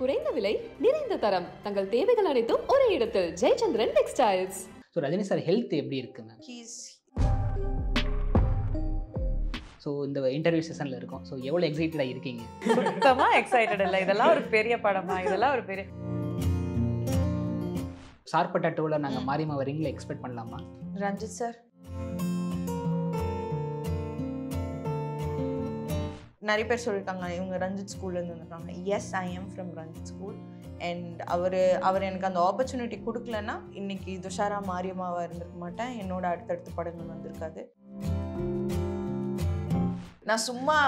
குறைந்த விலை நிறைந்த தரம் தங்கள் தேவைகள் அனைத்தும் ஒரே இடத்தில் Jayachandran textiles. So Rajini sir health எப்படி இருக்குங்க? ஸோ இந்த இன்டர்வியூ செஷனில் இருக்கும். ஸோ எவ்வளோ எக்ஸைட்டடாக இருக்கீங்க? சுத்தமாக எக்ஸைட்டட் இல்லை. இதெல்லாம் ஒரு பெரிய படமா, இதெல்லாம் ஒரு பெரிய சார்பட்டா டூவில் நாங்கள் மாரியம்மா வரீங்களா எக்ஸ்பெக்ட் பண்ணலாமா? ரஞ்சித் சார் நிறைய பேர் சொல்லியிருக்காங்க இவங்க ரஞ்சித் ஸ்கூல்லேருந்து வந்துருக்காங்க. Yes, I am from Ranjith school. And அவர் எனக்கு அந்த ஆப்பர்ச்சுனிட்டி கொடுக்கலன்னா இன்னைக்கு துஷாரா மாரியம்மாவாக இருந்திருக்க மாட்டேன். என்னோட அடுத்தடுத்த படங்கள் வந்திருக்காது. நான் சும்மா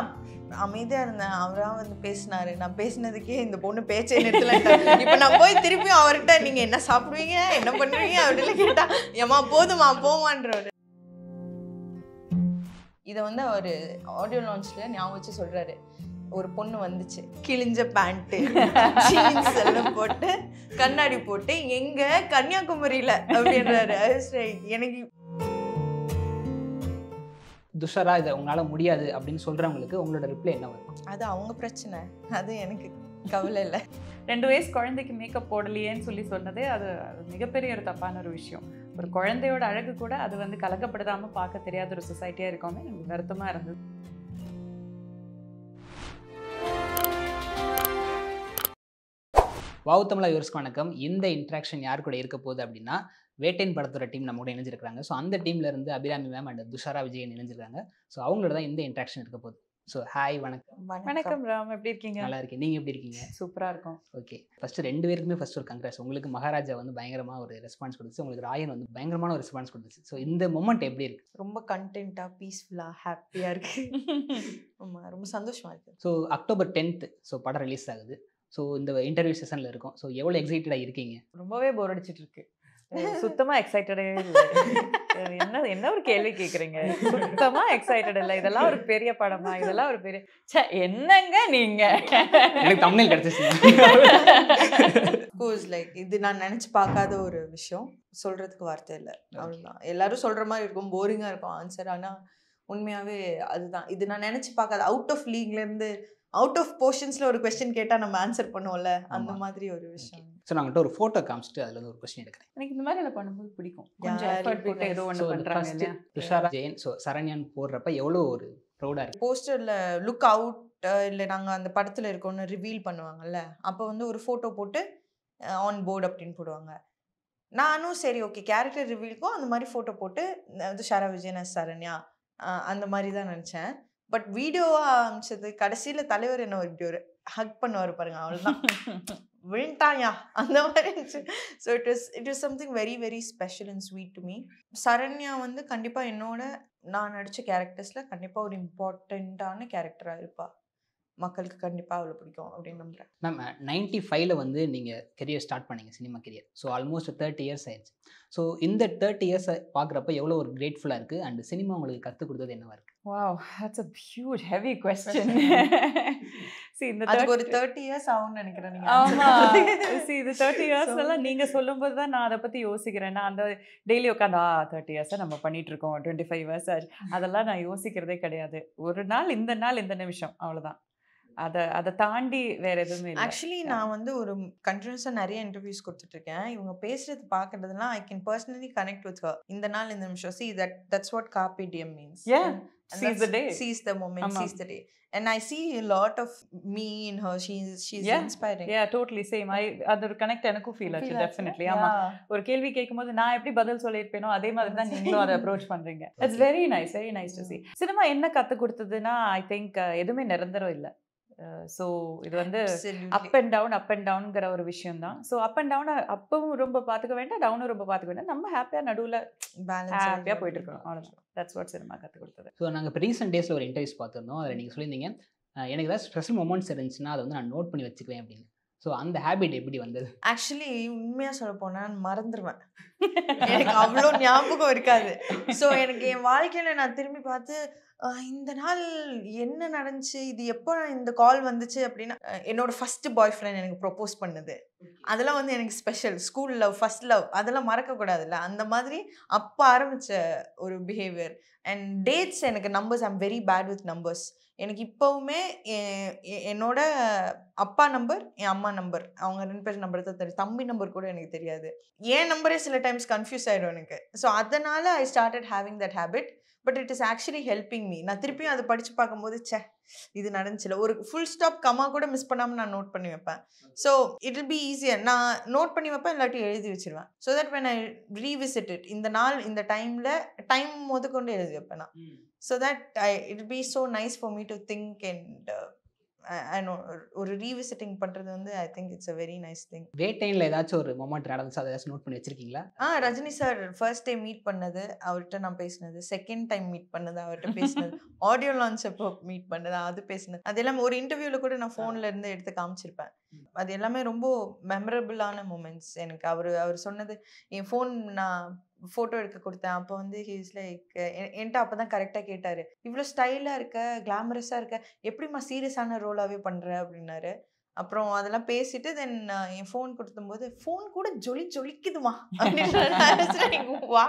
அமைதியாக இருந்தேன். அவராக வந்து பேசினாரு. நான் பேசினதுக்கே இந்த பொண்ணு பேச்சே நிறுத்தல. இப்போ நான் போய் திருப்பி அவர்கிட்ட நீங்கள் என்ன சாப்பிடுவீங்க, என்ன பண்ணுவீங்க அப்படின்னு கேட்டா ஏமா போதுமா போமான்றவர். இதை வந்து அவர் ஆடியோ லான்ச்சில் ஞாபகம் வச்சு சொல்கிறாரு. ஒரு பொண்ணு வந்துச்சு, கிழிஞ்ச பேண்ட்டு ஜீன்ஸ் எல்லாம் போட்டு கண்ணாடி போட்டு எங்கே கன்னியாகுமரியில் அப்படின்றாரு. எனக்கு துஷாரா இதை உங்களால் முடியாது அப்படின்னு சொல்கிறவங்களுக்கு உங்களோட ரிப்ளை என்ன வரும்? அது அவங்க பிரச்சனை, அது எனக்கு கவலை இல்லை. 2 வயசு குழந்தைக்கு மேக்கப் போடலையேன்னு சொன்னதே அது மிகப்பெரிய ஒரு தப்பான ஒரு விஷயம். ஒரு குழந்தையோட அழகு கூட அது வந்து கலக்கப்படுத்தாமல் பார்க்க தெரியாத ஒரு சொசைட்டியாக இருக்கோமே, எனக்கு வருத்தமாக இருந்தது. வாவ் தமிழா வியூவர்ஸ்க்கு வணக்கம். இந்த இன்ட்ராக்ஷன் யார் கூட இருக்க போகுது அப்படின்னா, வேட்டையின் படத்தோட டீம் நம்ம கூட இணைஞ்சிருக்காங்க. ஸோ அந்த டீம்ல இருந்து அபிராமி மேம் அண்ட் துஷாரா விஜயன் இணைஞ்சிருக்காங்க. ஸோ அவங்களோட தான் இந்த இன்ட்ராக்ஷன் இருக்க போகுது. ஸோ ஹாய், வணக்கம். வணக்கம் ராம், எப்படி இருக்கீங்க? நல்லா இருக்கேன். நீங்கள் எப்படி இருக்கீங்க? சூப்பராக இருக்கும். ஓகே, ஃபஸ்ட்டு 2 பேருக்குமே ஃபஸ்ட் ஒரு கங்க்ராஸ். உங்களுக்கு மகாராஜா வந்து பயங்கரமாக ஒரு ரெஸ்பான்ஸ் கொடுத்துச்சு, உங்களுக்கு ராயன் வந்து பயங்கரமான ஒரு ரெஸ்பான்ஸ் கொடுத்துச்சு. ஸோ இந்த மொமெண்ட் எப்படி இருக்கு? ரொம்ப கண்டென்ட்டாக, பீஸ்ஃபுல்லாக, ஹாப்பியாக இருக்கு. ஆமாம், ரொம்ப சந்தோஷமாக இருக்குது. ஸோ October 10th ஸோ படம் ரிலீஸ் ஆகுது. ஸோ இந்த இன்டர்வியூ செஷனில் இருக்கும். ஸோ எவ்வளோ எக்ஸைட்டடாக இருக்கீங்க? ரொம்பவே போர் அடிச்சிட்டு இருக்கு. சுத்தமாக எக்ஸைட்டடே இல்லை. என்ன ஒரு கேள்வி கேட்குறீங்க? சுத்தமாக எக்ஸைட்டட் இல்லை. இதெல்லாம் ஒரு பெரிய படமா, இதெல்லாம் ஒரு பெரிய என்னங்க நீங்க? எனக்கு தமிழ் கிடைச்சிச்சு. கோர்ஸ் லைக் இது நான் நினச்சி பார்க்காத ஒரு விஷயம், சொல்கிறதுக்கு வார்த்தை இல்லை. அவ்வளோதான். எல்லாரும் சொல்கிற மாதிரி இருக்கும், போரிங்காக இருக்கும் ஆன்சர். ஆனால் உண்மையாகவே அதுதான். இது நான் நினச்சி பார்க்காத, அவுட் ஆஃப் லீக்லேருந்து அவுட் ஆஃப் போர்ஷன்ஸில் ஒரு கொஸ்டின் கேட்டால் நம்ம ஆன்சர் பண்ணுவோம்ல, அந்த மாதிரி ஒரு விஷயம். ஸோ நான் ஒரு ஃபோட்டோ காமிச்சிட்டு அதில் வந்து ஒரு கொஸ்டின் எடுக்கிறேன். எனக்கு இந்த மாதிரி எல்லாம் பண்ணும்போது பிடிக்கும். கொஞ்சம் எஃபர்ட் போட்டு ஏதோ ஒன்று பண்ணுறாங்க இல்லையா? துஷாரா ஜெயன் ஸோ சரண்யான் போடுறப்ப எவ்வளோ ஒரு ப்ரௌடாக இருக்குது. போஸ்டரில் லுக் அவுட் இல்லை நாங்கள் அந்த படத்தில் இருக்கோன்னு ரிவீல் பண்ணுவாங்கல்ல, அப்போ வந்து ஒரு ஃபோட்டோ போட்டு ஆன் போர்டு அப்படின்னு போடுவாங்க. நானும் சரி ஓகே கேரக்டர் ரிவீலுக்கும் அந்த மாதிரி ஃபோட்டோ போட்டு துஷாரா விஜயன் சரண்யா அந்த மாதிரி தான் நினச்சேன். பட் வீடியோவாக ஆரம்பிச்சது கடைசியில் தலைவர் என்ன இப்படி ஒரு ஹக் பண்ணுவார் பாருங்க, அவ்வளோதான். விழுட்டாயா அந்த மாதிரி இருந்துச்சு. So it was something very very special and sweet to me. Saranya வந்து கண்டிப்பாக என்னோட நான் நடித்த கேரக்டர்ஸில் கண்டிப்பாக ஒரு இம்பார்ட்டண்ட்டான கேரக்டராக இருப்பா. மக்களுக்கு கண்டிப்பாக அவ்வளோ பிடிக்கும் அப்படின்னு நம்புகிறேன். மேம் 95ல் வந்து நீங்கள் கெரியர் ஸ்டார்ட் பண்ணீங்க, cinema career. So almost 30 years ஆயிடுச்சு. ஸோ இந்த 30 இயர்ஸை பார்க்குறப்ப எவ்வளோ ஒரு கிரேட்ஃபுல்லாக இருக்குது அண்ட் சினிமா உங்களுக்கு கற்றுக் கொடுத்தது என்னவா இருக்குது? Wow, that's a huge heavy question. See, இந்த அதுக்கு ஒரு 30 இயர்ஸ் ஆகும்னு நினைக்கிறேன் நீங்க. ஆமா. See, இது 30 இயர்ஸ் எல்லாம் நீங்க சொல்லும்போது தான் நான் அதை பத்தி யோசிக்கிறேன். நான் அந்த டெய்லி உட்காந்து 30 இயர்ஸை நம்ம பண்ணிட்டு இருக்கோம், 25 இயர்ஸ் அதெல்லாம் நான் யோசிக்கிறதே கிடையாது. ஒரு நாள் இந்த நிமிஷம் அவ்வளவுதான். அதை தாண்டி வேற எதுவுமே இல்லை. ஆக்சுவலி நான் வந்து ஒரு கண்டினியூஸாக நிறைய இன்டர்வியூஸ் கொடுத்துட்ருக்கேன். இவங்க பேசுறது பார்க்கறதுலாம் I can personally connect with her. இந்த நாள் இந்த நிமிஷம். See, that's what carpe diem means. Yeah, seize the day. Seize the moment, seize the day. And I see a lot of me in her. She's inspiring. Yeah, totally same. அது ஒரு connect எனக்கும் feel ஆச்சு. Definitely. ஆமா, ஒரு கேள்வி கேட்கும்போது நான் எப்படி பதில் சொல்லியிருப்பேனோ அதே மாதிரி தான் நீங்களும் அதை அப்ரோச் பண்றீங்க. It's very nice to see. Cinema என்ன கற்றுக் கொடுத்ததுன்னா ஐ திங்க் எதுவுமே நிரந்தரம் இல்லை. ஸோ இது வந்து அப் அண்ட் டவுன்ங்கிற ஒரு விஷயம் தான். ஸோ அப் அண்ட் டவுன் அப்பவும் ரொம்ப பார்த்துக்க வேண்டாம், டவுனும் ரொம்ப பார்த்துக்க வேண்டாம். நம்ம ஹாப்பியாக நடுவில் ஹாப்பியாக போயிட்டு இருக்கணும், அவ்வளோதான். தட்ஸ் வாட் சினிமா கற்றுக் கொடுத்தது. ஸோ நாங்கள் இப்போ ரீசெண்ட் டேஸில் ஒரு இன்டர்வியூஸ் பார்த்துருந்தோம். அதில் நீங்கள் சொல்லியிருந்தீங்க எனக்கு ஏதாவது ஸ்பெஷல் மொமெண்ட்ஸ் இருந்துச்சுன்னா அதை வந்து நான் நோட் பண்ணி வச்சுக்குவேன் அப்படின்னு. ஸோ அந்த ஹேபிட் எப்படி வந்தது? ஆக்சுவலி உண்மையாக சொல்ல போனால் மறந்துடுவேன். எனக்கு அவ்வளோ ஞாபகம் இருக்காது. ஸோ எனக்கு என் வாழ்க்கையில் நான் திரும்பி பார்த்து இந்த நாள் என்ன நடந்துச்சு, இது எப்போ இந்த கால் வந்துச்சு அப்படின்னா என்னோட ஃபர்ஸ்ட் பாய் ஃப்ரெண்ட் எனக்கு ப்ரொப்போஸ் பண்ணுது. அதெல்லாம் வந்து எனக்கு special. School love, first love, அதெல்லாம் மறக்கக்கூடாதுல்ல. அந்த மாதிரி அப்போ ஆரம்பித்த ஒரு பிஹேவியர். அண்ட் டேட்ஸ் எனக்கு numbers, I'm very bad with numbers. எனக்கு இப்போவுமே என்னோட அப்பா நம்பர், என் அம்மா நம்பர், அவங்க 2 பேர் நம்பர் தான் தெரியும். தம்பி நம்பர் கூட எனக்கு தெரியாது. என் நம்பரே சில டைம்ஸ் கன்ஃபியூஸ் ஆயிடும் எனக்கு. ஸோ அதனால I started having that habit. But it is actually helping me. நான் திருப்பியும் அதை படித்து பார்க்கும்போது இது நடந்துச்சுல, ஒரு ஃபுல் ஸ்டாப் கமா கூட மிஸ் பண்ணாமல் நான் நோட் பண்ணி வைப்பேன். So it will be easier. நான் நோட் பண்ணி வைப்பேன், இல்லாட்டி எழுதி வச்சிருவேன். So that when I revisit it, இந்த நாள் இந்த டைம் முதற்கொண்டு எழுதி வைப்பேன் நான். So that it will be so nice for me to think and ஒரு ரீவிசிட்டிங் பண்றது வந்து ஐ think it's a very nice thing. வேட்டைன்ல ஏதாச்சும் ஒரு மொமெண்ட் நடந்துச்சு, அதை ஏதாச்சும் நோட் பண்ணி வச்சிருக்கீங்களா? Rajini sir first time meet பண்ணது அவர்கிட்ட நான் பேசினது, செகண்ட் டைம் மீட் பண்ணது அவர்கிட்ட பேசினது, ஆடியோ லான்ச் அப்போ மீட் பண்ணது அது பேசினது, அது எல்லாமே ஒரு இன்டர்வியூல கூட நான் ஃபோன்ல இருந்து எடுத்து காமிச்சிருப்பேன். அது எல்லாமே ரொம்ப மெமரபிளான மூமெண்ட்ஸ் எனக்கு. அவர் சொன்னது, என் ஃபோன் நான் ஃபோட்டோ எடுக்க கொடுத்தேன், அப்போ வந்து ஹீஸ் லைக் என்கிட்ட அப்போ தான் கரெக்டாக கேட்டார், இவ்வளோ ஸ்டைலாக இருக்க, கிளாமரஸாக இருக்க, எப்படிம்மா சீரியஸான ரோலாகவே பண்ணுற அப்படின்னாரு. அப்புறம் அதெல்லாம் பேசிட்டு தென் என் ஃபோன் கொடுத்தும்போது, ஃபோன் கூட ஜொலிக்குதுமா அப்படின்னு. வா,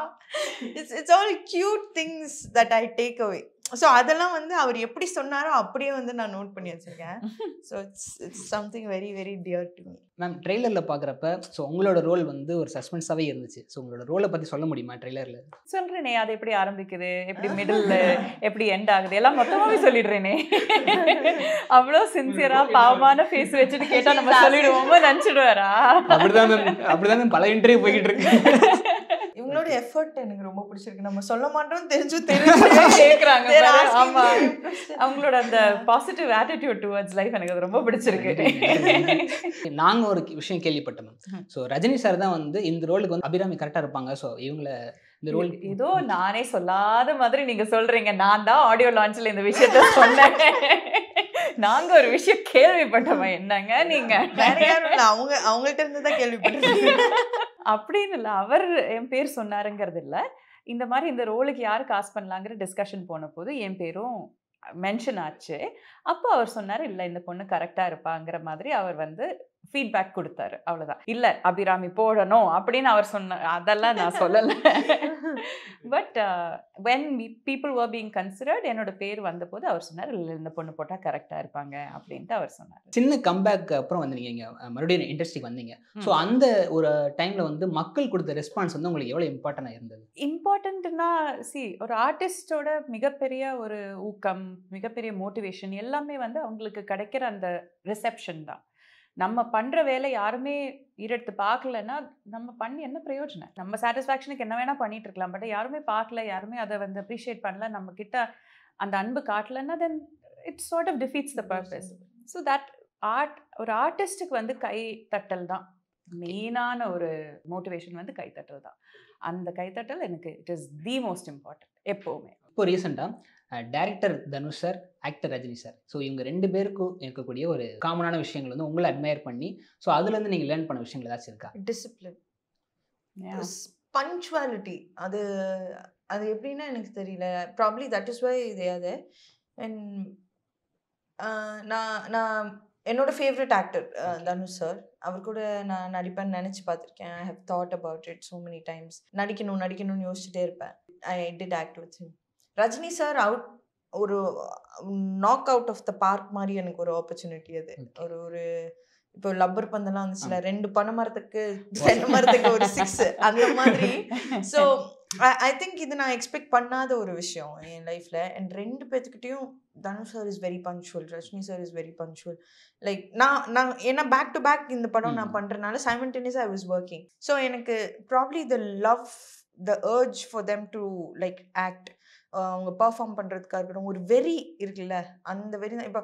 it's all cute things that I take away. So அதெல்லாம் வந்து அவர் எப்படி சொன்னாரோ அப்படியே வந்து நான் நோட் பண்ணி வச்சிருக்கேன். So it's something very very dear to me. Ma'am, ட்ரெய்லரில் பார்க்குறப்ப ஸோ உங்களோட ரோல் வந்து ஒரு சஸ்பென்ஸாகவே இருந்துச்சு. ஸோ உங்களோட ரோலை பற்றி சொல்ல முடியுமா ட்ரெய்லரில்? சொல்றேனே, அது எப்படி ஆரம்பிக்குது, எப்படி மிடில், எப்படி எண்ட் ஆகுது, எல்லாம் மொத்தமாவே சொல்லிடுறேனே. அவ்வளோ சின்சியரா பாவமான ஃபேஸ் வச்சுட்டு கேட்டா நம்ம சொல்லிடுவோமோ நினைச்சிடுவாரா? அப்படிதான் பல இன்டர்வியூ போய்கிட்டு இருக்கு. இவங்களோட எஃபர்ட் எனக்கு ரொம்ப பிடிச்சிருக்கு. நம்ம சொல்ல மாட்டோம் தெரிஞ்சு கேக்குறாங்க. ஆமா, அவங்களோட அந்த பாசிட்டிவ் ஆட்டிடியூட் டுவர்ட்ஸ் லைஃப் எனக்கு அது ரொம்ப பிடிச்சிருக்கு. நாங்க ஒரு விஷயம் கேள்விப்பட்டோம். ஸோ ரஜினி சார் தான் வந்து இந்த ரோலுக்கு வந்து அபிராமி கரெக்டா இருப்பாங்க. ஸோ இவங்கள இந்த ரோல் ஏதோ நானே சொல்லாத மாதிரி நீங்க சொல்றீங்க. நான் தான் ஆடியோ லான்ச்ல இந்த விஷயத்த சொன்னேன். நாங்க ஒரு விஷயம் கேள்விப்பட்டோமா? என்னங்க நீங்க? அவங்கள்ட்ட இருந்து தான் கேள்விப்பட்டேன் அப்படின்னு இல்லை, அவர் என் பேர் சொன்னாருங்கிறது இல்லை. இந்த மாதிரி இந்த ரோலுக்கு யார் காசு பண்ணலாங்கிற டிஸ்கஷன் போன போது என் பேரும் மென்ஷன் ஆச்சு. அப்போ அவர் சொன்னார், இல்லை இந்த பொண்ணு கரெக்டாக இருப்பாங்கிற மாதிரி அவர் வந்து ஃபீட்பேக் கொடுத்தாரு. அவ்வளோதான். இல்லை அபிராமி போடணும் அப்படின்னு அவர் சொன்ன, அதெல்லாம் நான் சொல்லலை. But when people var being considered, என்னோட பேர் வந்தபோது அவர் சொன்னார், இல்லை இந்த பொண்ணு போட்டால் கரெக்டாக இருப்பாங்க அப்படின்ட்டு அவர் சொன்னார். சின்ன கம்பேக் அப்புறம் வந்து நீங்கள் மறுபடியும் இண்டஸ்ட்ரிக்கு வந்தீங்க. ஸோ அந்த ஒரு டைமில் வந்து மக்கள் கொடுத்த ரெஸ்பான்ஸ் வந்து உங்களுக்கு எவ்வளோ இம்பார்ட்டண்டாக இருந்தது? இம்பார்ட்டன்ட்னா ஒரு ஆர்டிஸ்டோட மிகப்பெரிய ஒரு ஊக்கம், மிகப்பெரிய மோட்டிவேஷன் எல்லாமே வந்து அவங்களுக்கு கிடைக்கிற அந்த ரிசெப்ஷன் தான். நம்ம பண்ணுற வேலை யாருமே ஈரெடுத்து பார்க்கலன்னா நம்ம பண்ணி என்ன பிரயோஜனம்? நம்ம சாட்டிஸ்ஃபேக்ஷனுக்கு என்ன வேணால் பண்ணிட்டு இருக்கலாம். பட் யாருமே பார்க்கல, யாருமே அதை வந்து அப்ரிஷியேட் பண்ணல, நம்ம கிட்ட அந்த அன்பு காட்டலன்னா then it's sort of defeats the purpose. So that ஒரு ஆர்டிஸ்ட்டுக்கு வந்து கை தட்டல் தான் மெயினான ஒரு மோட்டிவேஷன். வந்து கைத்தட்டல் தான். அந்த கைத்தட்டல் எனக்கு it is the most important எப்போவுமே. இப்போ ரீசெண்டாக director Dhanush sir, actor Rajini sir, so இவங்க 2 பேருக்கும் இருக்கக்கூடிய ஒரு காமனான விஷயங்கள் வந்து உங்களை அட்மையர் பண்ணி, ஸோ அதுலேருந்து நீங்கள் லேர்ன் பண்ண விஷயங்கள் ஏதாச்சும் இருக்கா? Discipline, punctuality. அது எப்படின்னா எனக்கு தெரியல. Probably that is why they are there. And நான் என்னோட ஃபேவரட் ஆக்டர் தனுஷ் சார். அவர் கூட நான் நடிப்பேன்னு நினச்சி பார்த்துருக்கேன். I have thought about it so many times. நடிக்கணும்னு யோசிச்சுட்டே இருப்பேன். I did act with him. Rajini sir ஒரு knock out of the park மாதிரி எனக்கு ஒரு ஆப்பர்ச்சுனிட்டி. அது ஒரு இப்போ லப்பர் பந்தெல்லாம் வந்துச்சுல, 2 பனை மரத்துக்கு ஒரு 6 அந்த மாதிரி. ஸோ ஐ திங்க் இது நான் எக்ஸ்பெக்ட் பண்ணாத ஒரு விஷயம் என் லைஃப்ல. அண்ட் 2 பேர்த்துக்கிட்டையும் Dhanush sir is very punctual, Rajini sir is very punctual. Like நான் ஏன்னா பேக் டு பேக் இந்த படம் நான் பண்றதுனால சைமல்டேனியஸாக ஐ வாஸ் ஒர்க்கிங். ஸோ எனக்கு probably the love, the urge for them to like act, அவங்க பர்ஃபார்ம் பண்ணுறதுக்காக இருக்கட்டும், ஒரு வெறி இருக்குல்ல, அந்த வெறி தான். இப்போ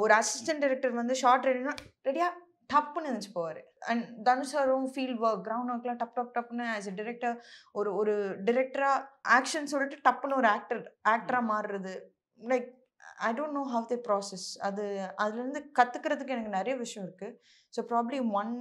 ஒரு அசிஸ்டன்ட் டைரக்டர் வந்து ஷார்ட் ரெடினா ரெடியா டப்புன்னு நினச்சி போவார். அண்ட் தனுஷ் சாரும் ஃபீல்ட் ஒர்க், கிரவுண்ட் ஒர்க்லாம் டப்புன்னு ஆஸ் எ டிரெக்டர், ஒரு டிரெக்டராக ஆக்ஷன் சொல்லிட்டு டப்புன்னு ஒரு ஆக்டராக மாறுறது. Like I don't know how the process. அதுலேருந்து கற்றுக்கிறதுக்கு எனக்கு நிறைய விஷயம் இருக்குது. ஸோ ப்ராப்ளி ஒன்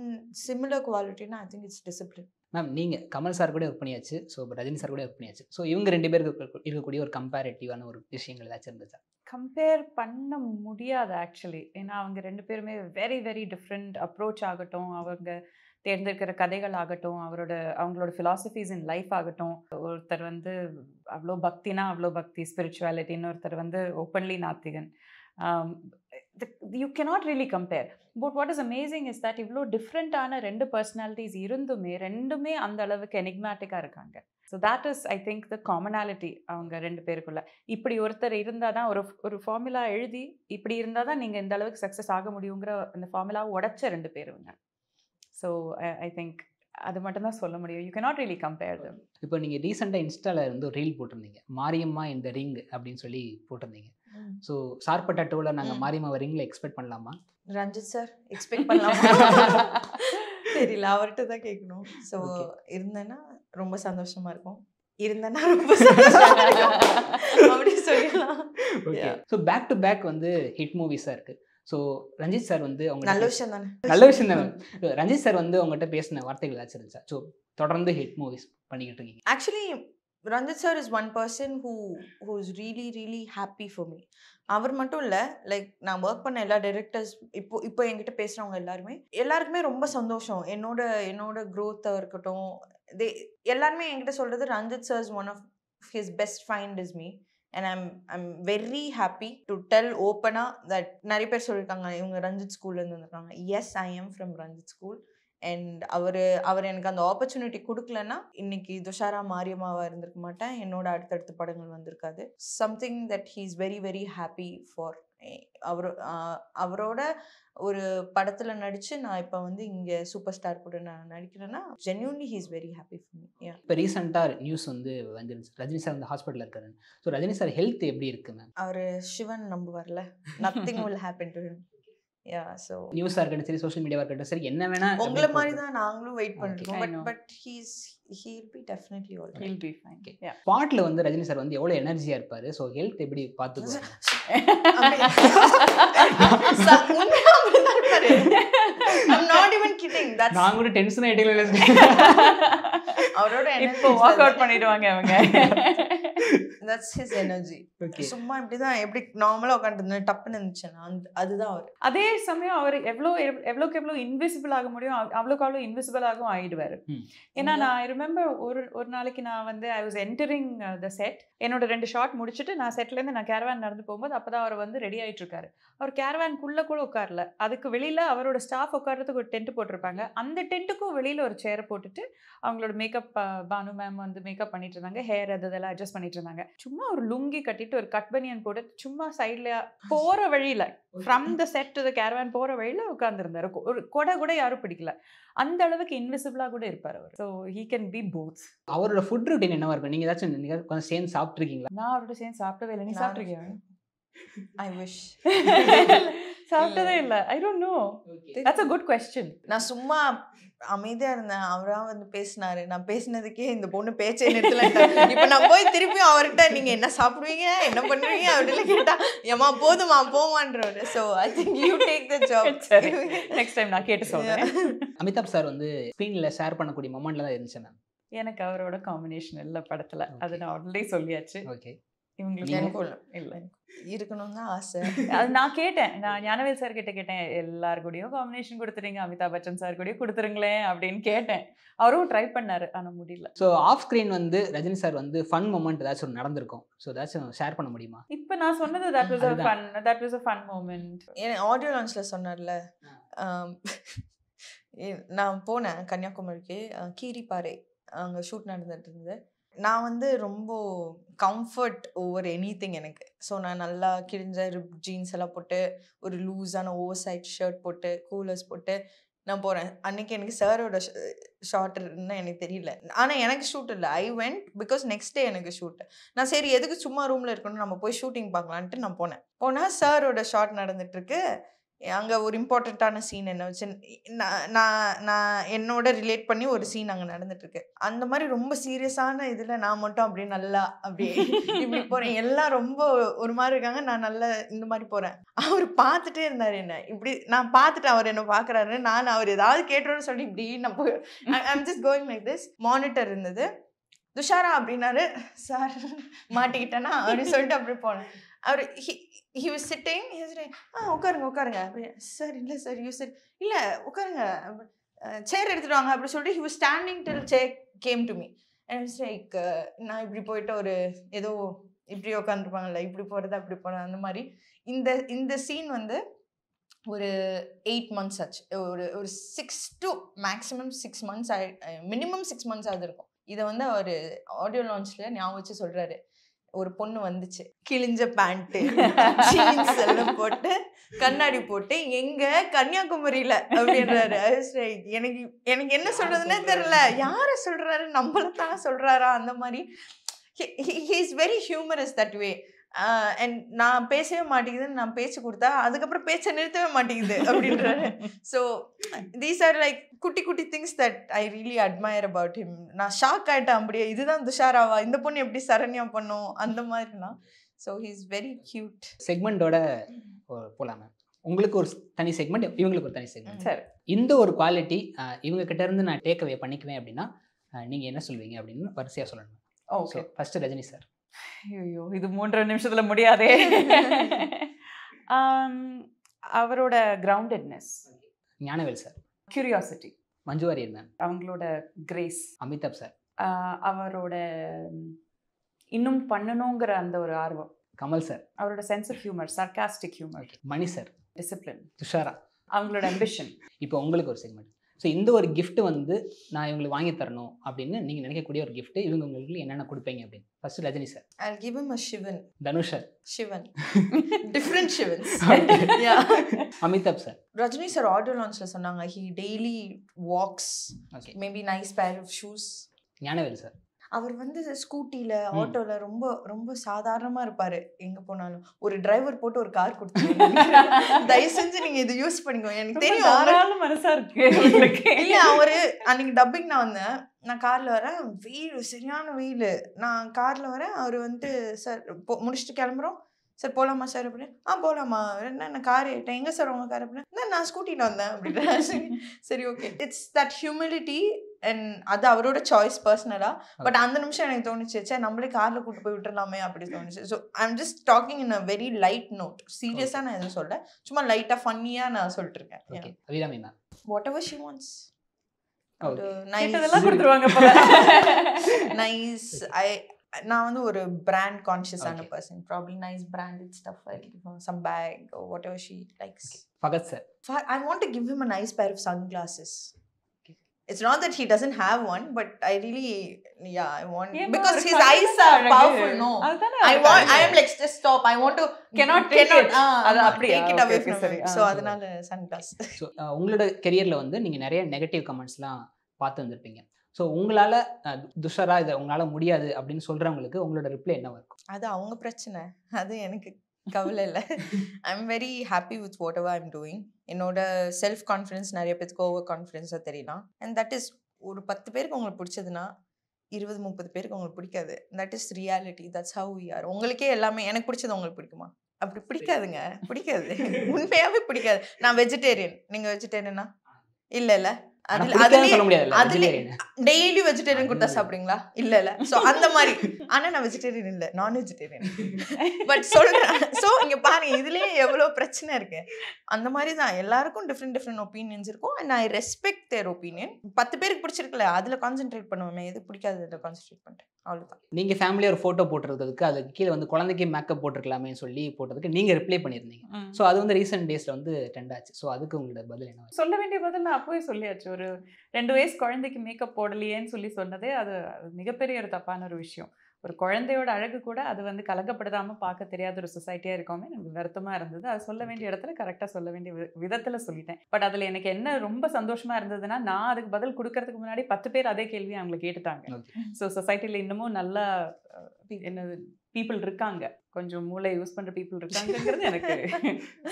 சிமிலர் குவாலிட்டினா I think it's discipline. Ma'am, நீங்கள் கமல் சார் கூட ஒர்க் பண்ணியாச்சு, ஸோ ரஜினி சார் கூட ஒர்க் பண்ணியாச்சு. ஸோ இவங்க 2 பேருக்கு இருக்கக்கூடிய ஒரு கம்பேரிட்டிவான ஒரு விஷயங்கள் ஏதாச்சும் இருந்துச்சா? கம்பேர் பண்ண முடியாது ஆக்சுவலி. ஏன்னா அவங்க 2 பேருமே வெரி வெரி டிஃப்ரெண்ட் அப்ரோச் ஆகட்டும், அவங்க தேர்ந்தெடுக்கிற கதைகள் ஆகட்டும், அவங்களோட ஃபிலாசபிஸ் இன் லைஃப் ஆகட்டும். ஒருத்தர் வந்து அவ்வளோ பக்தினா அவ்வளோ பக்தி, ஸ்பிரிச்சுவாலிட்டின்னு, ஒருத்தர் வந்து ஓப்பன்லி நாத்திகன். You cannot really compare. But what is amazing is that இவ்வளோ டிஃப்ரெண்ட்டான 2 பர்சனாலிட்டிஸ் இருந்துமே ரெண்டுமே அந்த அளவுக்கு எனிக்மேட்டிக்காக இருக்காங்க. So that is I think the commonality அவங்க 2 பேருக்குள்ள. இப்படி ஒருத்தர் இருந்தால் தான் ஒரு ஃபார்முலா எழுதி இப்படி இருந்தால் தான் நீங்கள் இந்த அளவுக்கு சக்ஸஸ் ஆக முடியுங்கிற அந்த ஃபார்முலாவை உடைச்ச 2 பேருங்க. ஸோ ஐ திங்க் அது மட்டும் தான் சொல்ல முடியும். You cannot really compare them. இப்போ நீங்கள் ரீசெண்டாக இன்ஸ்டாவில் இருந்து ஒரு ரீல் போட்டிருந்தீங்க, மாரியம்மா இந்த ரிங் அப்படின்னு சொல்லி போட்டிருந்தீங்க. ஸோ சார்பட்டா டூவில் நாங்கள் மாரியம்மா ரிங்கில் எக்ஸ்பெக்ட் பண்ணலாமா? ரஞ்சித் சார் எக்ஸ்பெக்ட் பண்ணலாமா தெரியல, அவர்கிட்ட தான் கேட்கணும். ஸோ இருந்தேன்னா ரொம்ப சந்தோஷமா இருக்கும், இருந்தேன்னா ரொம்ப சந்தோஷமா இருக்கும் அப்படி சொல்லலாம். Okay. So back to back வந்து ஹிட் மூவிஸாக இருக்குது. ஸோ ரஞ்சித் சார் வந்து அவங்க நல்ல விஷயம் தானே, நல்ல விஷயம் தானே. ரஞ்சித் சார் வந்து அவங்ககிட்ட பேசின வார்த்தைகள் ஏதாச்சும் இருந்துச்சா? ஸோ தொடர்ந்து ஹிட் மூவிஸ் பண்ணிக்கிட்டு இருக்கீங்க. Actually Ranjith sir is one person who is really really happy for me. அவர் மட்டும் இல்லை, லைக் நான் ஒர்க் பண்ண எல்லா டைரக்டர்ஸ் இப்போ என்கிட்ட பேசுகிறவங்க எல்லாருக்குமே ரொம்ப சந்தோஷம். என்னோட க்ரோத்தாக இருக்கட்டும், எல்லாருமே என்கிட்ட சொல்கிறது Ranjith sir is one of his best find is me. And I'm very happy to tell open-ஆ that நிறைய பேர் சொல்லியிருக்காங்க இவங்க ரஞ்சித் ஸ்கூல்லேருந்து வந்துருக்காங்க. Yes, I am from Ranjith school. And அவர் எனக்கு அந்த ஆப்பர்ச்சுனிட்டி கொடுக்கலன்னா இன்னைக்கு துஷாரா மாரியம்மாவாக இருந்திருக்க மாட்டேன், என்னோட அடுத்தடுத்த படங்கள் வந்திருக்காது. Something that he is very very happy for. அவரோட ஒரு படத்தில் நடித்து நான் இப்போ வந்து இங்கே சூப்பர் ஸ்டார் கூட நான் நடிக்கிறேன்னா genuinely he is very happy for me. இப்போ ரீசெண்டாக நியூஸ் வந்து வந்துருந்துச்சு, ரஜினி சார் வந்து ஹாஸ்பிட்டலில் இருக்காரு. ஸோ ரஜினி சார் ஹெல்த் எப்படி இருக்கு மேம்? அவர் சிவன் நம்புவார்ல, nothing will happen to him. So நியூஸாக இருக்கட்டும் சரி, சோஷியல் மீடியாவாக இருக்கட்டும் சரி, என்ன வேணா உங்களை மாதிரி தான் நாங்களும் வெயிட் பண்ணிருக்கோம். But he'll be definitely all right. He'll be fine. Yeah. ஸ்பாட்ல வந்து ரஜினி சார் வந்து எவ்வளவு எனர்ஜியா இருப்பாரு. ஸோ ஹெல்த் எப்படி பார்த்துக்குவாங்க? I'm not even kidding. That's நான் கூட டென்ஷன் ஆயிட்டீங்களே. அவரோட இப்போ வாக் அவுட் பண்ணிடுவாங்க அவங்க. That's his energy. சும்மா இப்படிதான் எப்படி நார்மலா உட்காந்து டப்புன்னு இருந்துச்சுன்னா அதுதான் அவர். அதே சமயம் அவர் எவ்வளோக்கு எவ்வளோ இன்விசிபிள் ஆக முடியும் அவ்வளோக்கு அவ்வளோ இன்விசிபிள் ஆகவும் ஆயிடுவாரு. ஏன்னா நான் ஐ ரிமெம்பர் ஒரு நாளைக்கு நான் வந்து I was entering the set. என்னோட 2 ஷாட் முடிச்சுட்டு நான் செட்லேருந்து நான் கேரவான் நடந்து போகும்போது அப்போதான் அவர் வந்து ரெடி ஆகிட்டு இருக்காரு. அவர் கேரவான்குள்ளே கூட உட்காரல, அதுக்கு வெளியில் அவரோட ஸ்டாஃப் உட்காரத்துக்கு ஒரு டென்ட் போட்டிருப்பாங்க. அந்த டென்ட்டுக்கும் வெளியில் ஒரு சேரை போட்டுட்டு அவங்களோட மேக்கப் பானு மேம் வந்து மேக்கப் பண்ணிட்டு இருந்தாங்க, ஹேர் அதெல்லாம் அட்ஜஸ்ட் பண்ணிட்டு இருந்தாங்க. சும்மா ஒரு லுங்கி கட்டிட்டு ஒரு கட் பனியன் போட்டு சும்மா சைட்ல போற வழியில from the set to the Caravan போற வழியில உட்கார்ந்துருந்தாரு. ஒரு கொடை கூட யாரும் பிடிக்கல, அந்த அளவுக்கு இன்விசிபிளா கூட இருப்பாரு அவர். So he can be both. அவரோட ஃபுட் ரொட்டீன் என்னவா இருக்கும்? நீங்க ஏதாச்சும் கொஞ்சம் சேர்ந்து சாப்பிட்டுருக்கீங்களா? நான் அவரோட சேர்ந்து சாப்பிட்டதே இல்லை. நீ சாப்பிட்டுருக்கியா? I wish. சாப்பிட்டதே இல்லை. I don't know. That's a good question. நான் சும்மா அமைதியா இருந்தேன், அவரா வந்து பேசினாரு. நான் பேசினதுக்கே இந்த பொண்ணு பேச்சே நிறுத்தல. இப்ப நான் போய் திருப்பி அவர்கிட்ட நீங்க என்ன சாப்பிடுவீங்க என்ன பண்ணுவீங்க அப்படின்னு கேட்டா ஏமா போதுமா போமான்றவர். So I think you take the job. Next time நான் கேட்டு சொல்றேன். அமிதாப் சார் வந்து ஸ்க்ரீன்ல ஷேர் பண்ணக்கூடிய மொமெண்ட்ல தான் இருந்துச்சு மேம். எனக்கு அவரோட காம்பினேஷன் இல்லை படத்துல, அது நான் ஆல்ரெடி சொல்லியாச்சு. ஓகே, இவங்களுக்கு இல்லை இருக்கணும் தான் ஆசை. அது நான் கேட்டேன், நான் ஞானவேல் சார் கிட்ட கேட்டேன், எல்லாரு கூடயும் காம்பினேஷன் கொடுத்துறீங்க, அமிதாப் பச்சன் சார் கூடயும் கொடுத்துருங்களேன் அப்படின்னு கேட்டேன். அவரும் ட்ரை பண்ணாரு, ஆனா முடியல. ஸோ ஆஃப் ஸ்க்ரீன் வந்து ரஜினி சார் வந்து ஃபன் மொமெண்ட் ஏதாச்சும் நடந்திருக்கும். ஸோ ஏதாச்சும் ஷேர் பண்ண முடியுமா? இப்போ நான் சொன்னது that was a fun moment. Audio லான்ச்ல சொன்னார்ல, நான் போனேன் கன்னியாகுமரிக்கு, கீரிப்பாறை அங்கே ஷூட் நடந்துட்டு இருந்தது. நான் வந்து ரொம்ப கம்ஃபர்ட் ஓவர் எனிதிங் எனக்கு. ஸோ நான் நல்லா கிழிஞ்ச ரிப் ஜீன்ஸ் எல்லாம் போட்டு ஒரு லூஸான ஓவர் சைட் ஷர்ட் போட்டு கூலர்ஸ் போட்டு நான் போகிறேன். அன்றைக்கி எனக்கு சாரோட ஷார்ட் இருக்குன்னு எனக்கு தெரியல, ஆனால் எனக்கு ஷூட் இல்லை. I went because next day எனக்கு ஷூட். நான் சரி எதுக்கு சும்மா ரூமில் இருக்கணும், நம்ம போய் ஷூட்டிங் பார்க்கலான்ட்டு நான் போனால் சாரோட ஷார்ட் நடந்துட்டுருக்கு. அங்கே ஒரு இம்பார்ட்டண்ட்டான சீன் என்ன வச்சு நான் என்னோட ரிலேட் பண்ணி ஒரு சீன் அங்கே நடந்துட்டுருக்கு. அந்த மாதிரி ரொம்ப சீரியஸான இதில் நான் மட்டும் அப்படியே நல்லா அப்படியே இப்படி போகிறேன். எல்லாம் ரொம்ப ஒரு மாதிரி இருக்காங்க, நான் நல்லா இந்த மாதிரி போகிறேன். அவர் பார்த்துட்டே இருந்தார் என்ன, இப்படி நான் பார்த்துட்டு அவர் என்ன பார்க்குறாரு, நான் அவர் ஏதாவது கேட்டுறோன்னு சொல்லி இப்படி நான் போய் I'm just going like this. Monitor இருந்தது, துஷாரா அப்படின்னாரு. சார் மாட்டிக்கிட்டேன்னா அப்படின்னு சொல்லிட்டு அப்படி போனேன். அவர் he was sitting, he was like, உட்காருங்க சார், இல்லை சார் யூ சார் இல்லை உட்காருங்க, சேர் எடுத்துட்டு வாங்க அப்படி சொல்லிட்டு he was standing till chair came to me and I was like, நான் இப்படி போயிட்டு ஒரு ஏதோ இப்படி உட்காந்துருப்பாங்கல்ல, இப்படி போகிறது அப்படி போகிறது அந்த மாதிரி இந்த சீன் வந்து ஒரு 8 months ஆச்சு. ஒரு 6 to maximum 6 months minimum 6 months ஆகுது இருக்கும். இதை வந்து அவர் ஆடியோ லான்ச்ல ஞாபகம் வச்சு சொல்றாரு. ஒரு பொண்ணு வந்துச்சு, கிழிஞ்ச பேண்ட் ஜீன்ஸ் எல்லாம் போட்டு கண்ணாடி போட்டு, எங்க கன்னியாகுமரியில அப்படின்றாரு. எனக்கு எனக்கு என்ன சொல்றதுன்னே தெரியல. யார சொல்றாரு, நம்மளத்தான் சொல்றாரா? அந்த மாதிரி he is very humorous that way. And நான் பேசவே மாட்டேங்குதுன்னு நான் பேச்சு கொடுத்தா அதுக்கப்புறம் பேச்சை நிறுத்தவே மாட்டேங்குது அப்படின்றாரு. ஸோ தீஸ் ஆர் லைக் குட்டி குட்டி things that I really admire about him. நான் ஷாக் ஆகிட்டேன். அப்படியே இதுதான் துஷாராவா, இந்த பொண்ணு எப்படி சரண்யா பண்ணும் அந்த மாதிரிலாம். So he is very cute. செக்மெண்ட்டோட போகலாம் மேம். உங்களுக்கு ஒரு தனி செக்மெண்ட், இவங்களுக்கு ஒரு தனி செக்மெண்ட். சரி, இந்த ஒரு குவாலிட்டி இவங்க கிட்ட இருந்து நான் டேக் அவே பண்ணிக்குவேன் அப்படின்னா நீங்கள் என்ன சொல்வீங்க அப்படின்னு வரிசையாக சொல்லணும். ஓகே. First Rajini sir. ஐயோ, இது 3 நிமிஷத்துல முடியாதே. அவரோட groundedness. Gnanavel sir. Curiosity. Manju Warrier ma'am. அவங்களோட கிரேஸ். அமிதாப் சார். அவரோட இன்னும் பண்ணணுங்கிற அந்த ஒரு ஆர்வம். கமல் சார். அவரோட sense of humour, sarcastic humour. Mani sir. Discipline. Dushara. அவங்களோட அம்பிஷன். இப்போ உங்களுக்கு ஒரு செக்மெண்ட். ஸோ இந்த ஒரு கிஃப்ட் வந்து நான் இவங்களுக்கு வாங்கி தரணும் அப்படின்னு நீங்கள் நினைக்கக்கூடிய ஒரு கிஃப்ட் இவங்க உங்களுக்கு என்னென்ன கொடுப்பீங்க அப்படின்னு. First Rajini sir. I'll give him a Shivan. Dhanush sir. Shivan. Different Shivans. Yeah. Amitabh sir. Rajini sir audio launchல சொன்னாங்க he daily walks. Okay. Maybe nice pair of shoes. Gnanavel sir. அவர் வந்து ஸ்கூட்டில ஆட்டோல ரொம்ப ரொம்ப சாதாரணமா இருப்பாரு. எங்க போனாலும் ஒரு டிரைவர் போட்டு ஒரு கார் கொடுத்துருவாங்க. தயவு செஞ்சு நீங்க இது யூஸ் பண்ணிக்கோ. எனக்கு தெரியும் தாராள மனசா இருக்கு. இல்ல அவரு அன்னைக்கு டப்பிங் நான் வந்தேன். நான் கார்ல வரேன், வெயில் சரியான வெயில். நான் கார்ல வரேன், அவரு வந்து சார் முடிச்சுட்டு கிளம்புறோம், சார் போலாமா சார் அப்படின்னு. போலாமா, என்ன கார் ஏட்டேன், எங்க சார் உங்க கார் அப்படின்னா, நான் ஸ்கூட்டில வந்தேன் அப்படின்னா. சரி okay. It's that humility. And அது அவரோட சாய்ஸ் பர்சனலா. பட் அந்த நிமிஷம் எனக்கு தோணுச்சு, சே நம்மளே கார்ல கூட்டு போய் விட்டுறலாமே அப்படி தோணுச்சு. So I am just talking in a very light note. சீரியஸா நான் எதுவும் சொல்ல, சும்மா லைட்டா ஃபன்னியா நான் சொல்லிட்டு இருக்கேன். Abirami ma'am. Whatever she wants. இதெல்லாம் கொடுத்துருவாங்க போல. நைஸ். நான் வந்து ஒரு பிராண்ட் கான்ஷியஸான person. Probably nice branded stuff, some bag or whatever she likes. Fahadh sir. I want to give him a nice pair of sunglasses. It's not that he doesn't have one, but I really, I want, because his eyes are powerful. No, I am like, just stop. I want to cannot take it away from him. So adanaala sunglasses. So உங்களோட கெரியர்ல வந்து நீங்க நிறைய negative கமெண்ட்ஸ்லாம் பார்த்து வந்திருப்பீங்க. So உங்களால் துஷாரா இதை உங்களால் முடியாது அப்படின்னு சொல்கிறவங்களுக்கு உங்களோட ரிப்ளை என்னவா இருக்கும்? அது அவங்க பிரச்சனை, அது எனக்கு கவலை இல்லை. I am very happy with what ever I am doing. என்னோட செல்ஃப் கான்ஃபிடன்ஸ் நிறைய பேருக்கு ஓவர் கான்ஃபிடன்ஸாக தெரியலாம். அண்ட் தட் இஸ், ஒரு 10 பேருக்கு உங்களுக்கு பிடிச்சதுன்னா 20-30 பேருக்கு உங்களுக்கு பிடிக்காது. That is reality. That's how we are. உங்களுக்கே எல்லாமே எனக்கு பிடிச்சது உங்களுக்கு பிடிக்குமா? அப்படி பிடிக்காதுங்க, பிடிக்காது. உண்மையாகவே பிடிக்காது. நான் வெஜிடேரியன், நீங்கள் வெஜிடேரியனா? இல்லை இல்லை. டெய்லி வெஜிடேரியன் கொடுத்தா சாப்பிடுங்களா? இல்ல இல்ல. சோ அந்த மாதிரி. ஆனா நான் வெஜிடேரியன் இல்ல, நான் வெஜிடேரியன். பட் சொல்றேன். சோ இங்க பாருங்க, இதுலயே எவ்வளவு பிரச்சனை இருக்கு. அந்த மாதிரி தான் எல்லாருக்கும் டிஃப்ரெண்ட் ஒப்பீனியன்ஸ் இருக்கும். And I respect there opinion. 10 பேருக்கு பிடிச்சிருக்குல்ல, அதுல கான்சென்ட்ரேட் பண்ணுவேன். எது பிடிக்காது அதுல கான்சென்ட்ரேட் பண்ணிட்டேன், அவ்வளவுதான். நீங்க ஃபேமிலியா ஒரு போட்டோ போட்டுறதுக்கு அதுக்கு கீழே வந்து குழந்தைக்கு மேக்கப் போட்டுருக்கலாமே சொல்லி போட்டதுக்கு நீங்க ரிப்ளை பண்ணியிருந்தீங்க. ஸோ அது வந்து ரீசெண்ட் டேஸ்ல வந்து ட்ரெண்ட் ஆச்சு. ஸோ அதுக்கு உங்களோட பதில் என்ன? சொல்ல வேண்டிய பதில் நான் அப்பவே சொல்லியாச்சு. ஒரு 2 வயசு குழந்தைக்கு மேக்கப் போடலையேன்னு சொல்லி சொன்னதே அது மிகப்பெரிய ஒரு தப்பான ஒரு விஷயம். ஒரு குழந்தையோட அழகு கூட அது வந்து கலக்கப்படுத்தாமல் பார்க்க தெரியாத ஒரு சொசைட்டியாக இருக்கோமே, எனக்கு வருத்தமாக இருந்தது. அது சொல்ல வேண்டிய இடத்துல கரெக்டாக சொல்ல வேண்டிய விதத்தில் சொல்லிட்டேன். பட் அதில் எனக்கு என்ன ரொம்ப சந்தோஷமாக இருந்ததுன்னா, நான் அதுக்கு பதில் கொடுக்கறதுக்கு முன்னாடி 10 பேர் அதே கேள்வியை அவங்களை கேட்டுட்டாங்க. ஸோ சொசைட்டியில் இன்னமும் நல்லா என்னது பீப்புள் இருக்காங்க, கொஞ்சம் மூளை யூஸ் பண்ணுற பீப்புள் இருக்காங்கிறது எனக்கு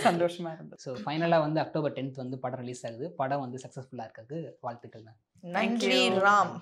சந்தோஷமாக இருந்தது. ஸோ ஃபைனலாக வந்து October 10th வந்து படம் ரிலீஸ் ஆகுது. படம் வந்து சக்ஸஸ்ஃபுல்லாக இருக்கிறதுக்கு வாழ்த்துக்கள். நன்றி ராம்.